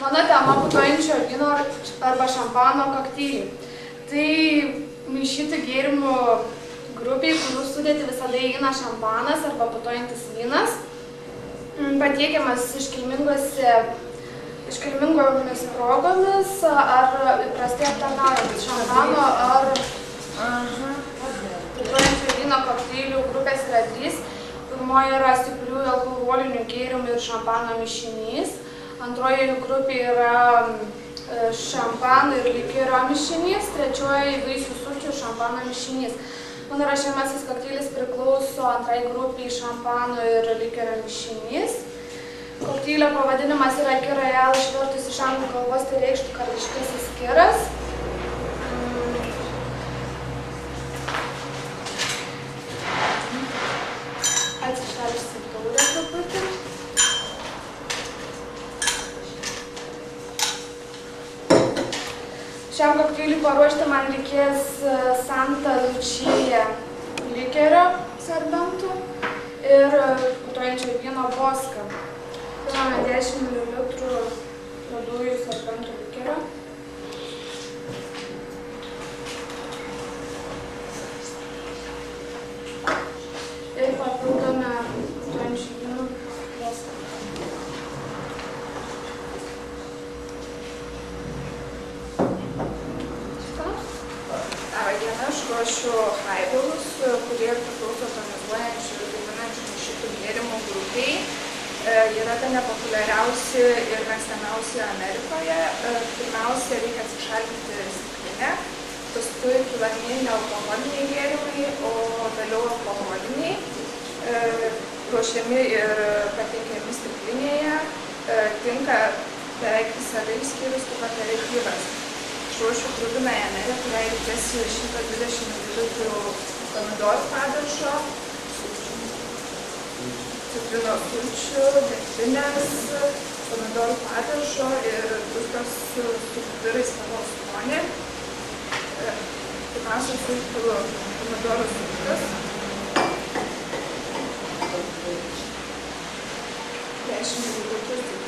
Mano tema putojančio vyno arba šampano kokteiliai. Tai maišytų gėrimų grupiai, kurių sudėti visada įeina šampanas arba putojantis vynas. Patiekiamas iškilmingomis progomis ar įprastai aptarnaujantis šampano ar putojančio vyno kokteilių grupės yra 3. Pirmoji yra stipriųjų alkoholinių gėrimų ir šampano mišinys. Antroji grupė yra šampano ir likerio mišinys. Trečioji vaisių sulčių šampano mišinys. Mano ruošiamasis kokteilis priklauso antrai grupiai šampano ir likerio mišinys. Kokteilio pavadinimas yra Kir Royal, išvertus iš anglų kalbos tai reikštų karališkasis kiras. Atsišalšti taurę truputį. Šiam kokteiliui paruošti man reikės Santa Lucia likerio serbentų ir putojančio vyno boską. Pilame 10 ml juodųjų serbentų likerio. Ir papildome putojančio vyno boską. Aš ruošiu haibolus, kurie priklauso tonizuojančių ir gaivinančių mišytų gėrimų grupiai. Yra bene populiariausi ir mėgstamiausi Amerikoje. Pirmiausia, reikia atsišaldyti stiklinę, paskui pilami nealkoholiniai gėrimai, o vėliau alkoholiniai. Ruošiami ir pateikiami stiklinėje, tinka beveik visada išskyrus kaip aperityvas. Ruošiu krūvinąją merę, kuriai reikės 120 ml pomidorų padažo, citrinos sulčių, degtinės, pomidorų padažo ir druskos su pipirais pagal skonį. Pirmiausia, supilu pomidorų sultis. 10 ml degtinės.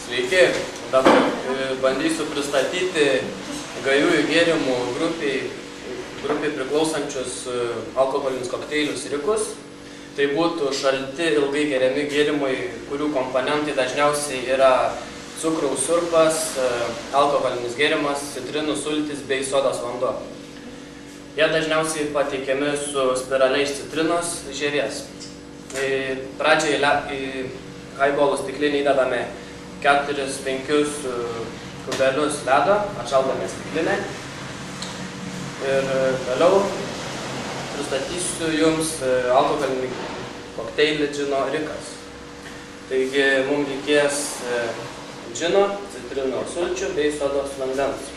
Sveiki, dabar bandysiu pristatyti gaiviųjų gėrimų grupiai priklausančius alkoholinius kokteilius rikus. Tai būtų šalti, ilgai geriami gėrimai, kurių komponentai dažniausiai yra cukraus sirupas, alkoholinis gėrimas, citrinų sultis bei sodos vanduo. Jie dažniausiai pateikiami su spiraliais citrinos žievės. Pradžiai į haibolų stiklinį įdedame 4-5 kubelius ledo, atšaldame stiklinę. Ir vėliau pristatysiu jums alkoholinį kokteilį džino rikas. Taigi mums reikės džino, citrinų sulčių bei sodos vandens.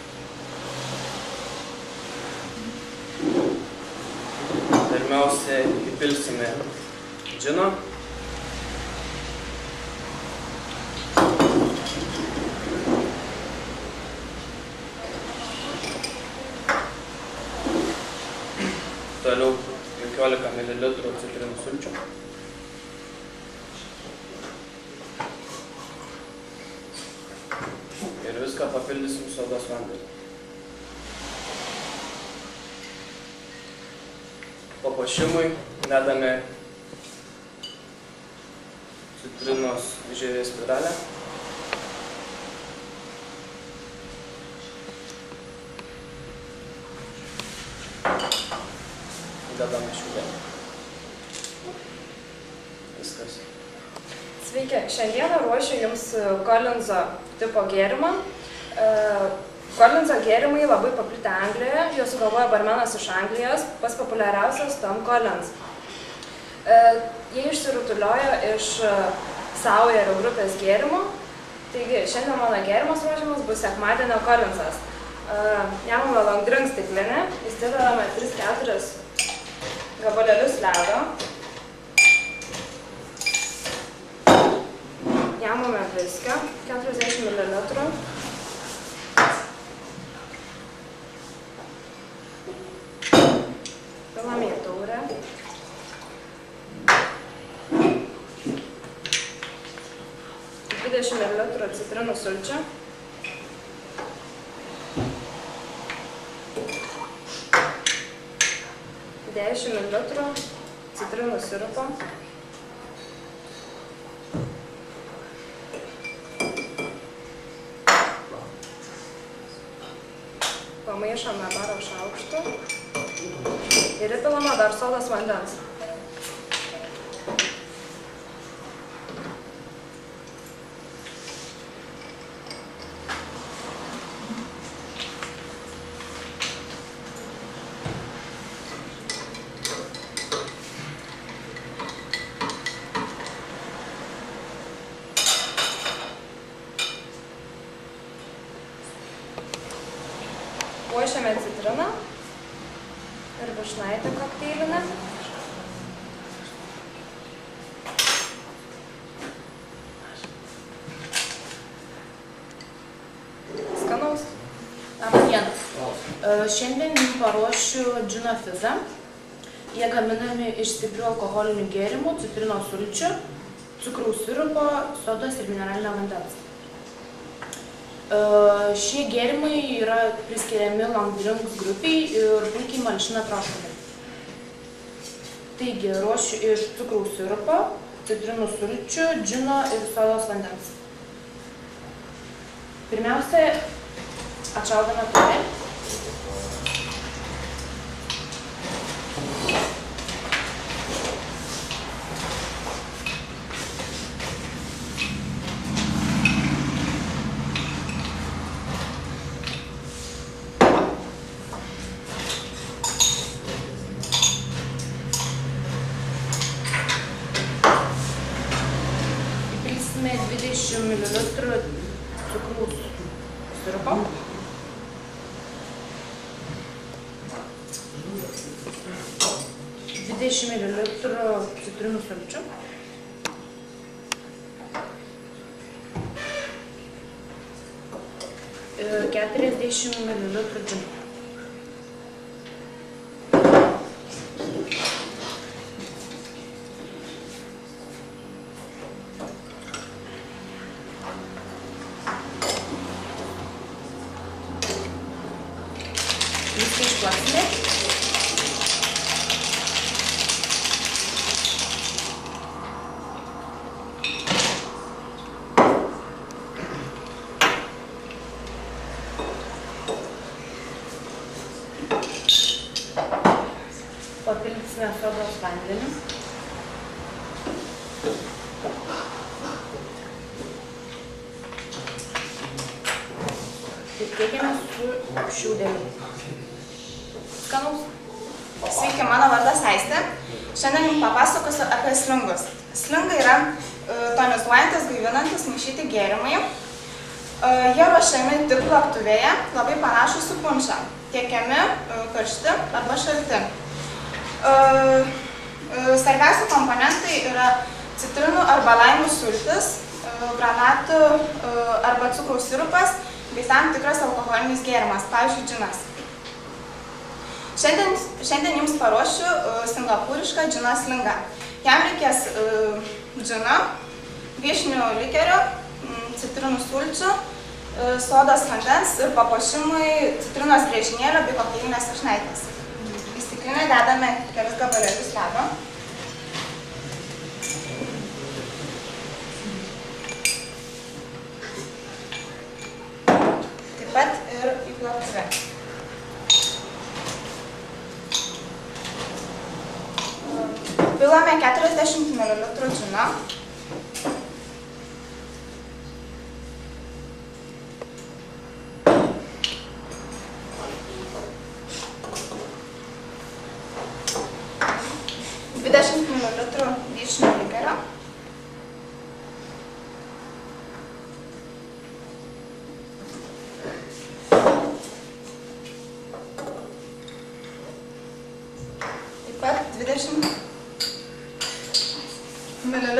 Pirmiausia, įpilsime džino. Toliau 15 ml citrinų sulčių. Ir viską papildysim sodos vandeniu. Papuošimui dedame citrinos žievės spiralę. Dedame šiaudėlį. Viskas. Sveiki, šiandieną ruošiu Jums Collinso tipo gėrimą. Collinso gėrimai labai paplitę Anglijoje, juos sugalvojo barmenas iš Anglijos, pats populiariausias Tom Collins. Jie išsirutuliojo iš Sauerio grupės gėrimų, taigi šiandien mano gėrimas ruošiamas bus sekmadienio Collinsas. Nemame long drink stiklinę, įsidedame 3-4 gabalėlius ledo. Nemame viskio, 40 ml. Pilame į taurę. Į 20 ml citrinų sulčių. Į 10 ml citrinų sirupo. Pamaišome baro šaukštu ir įpilame dar sodos vandens. Puošiame citriną ir vyšnaitę kokteilinę. Skanaus. Labą dieną. Šiandien jums paruošiu džino fizą. Jie gaminami iš stiprių alkoholinių gėrimų, citrinos sulčių, cukraus sirupo, sodos ir mineralinio vandens. Šie gėrimai yra priskiriami long drinks grupiai ir puikiai malšina troškulį. Taigi, ruošiu iš cukraus sirupo, citrinų sulčių, džino ir sodos vandens. Pirmiausia, atšaldome taurę. Įpilsime 20 ml cukraus sirupo. $20 ml citrinų sulčių. Ir 40 ml džino. Viską išplaksime. Papildysime sodos vandenį. Ir tiekiame su šiaudeliu. Skanaus. Sveiki, mano vardas Aistė. Šiandien jums papasakosiu apie slingus. Slingai yra tonizuojantis, gaivinantis maišyti gėrimai. Jie ruošiami tik plaktuvėje, labai panašūs į punšą. Tiekiami karšti arba šalti. Svarbiausi komponentai yra citrinų arba laimų sultis, granatų arba cukraus sirupas bei tam tikras alkoholinis gėrimas, pavyzdžiui, džinas. Šiandien jums paruošiu singapūrišką džino slingą. Jam reikės džino, vyšnių likerio, citrinų sulčių, sodos vandens ir papuošimui citrinos griežinėlio bei kokteilinės vyšnaitės. Į stiklinę dedame kelis gabalėlius ledo. pat ir įpiltuvė. Pilame 40 ml džino. Vyšnių likerio. Taip pat 20 ml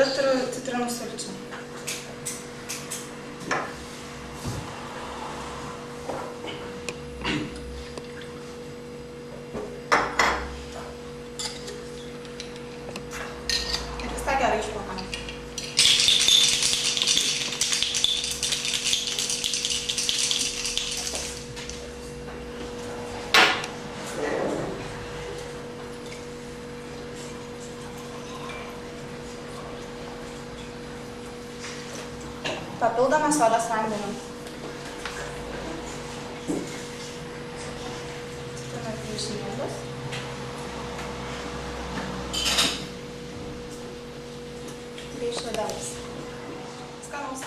citrinų sulčių. Gerai išplakam. Papildome sodos vandeniu. Citrinos vyšnienos. Bei šladelis. Skanaus.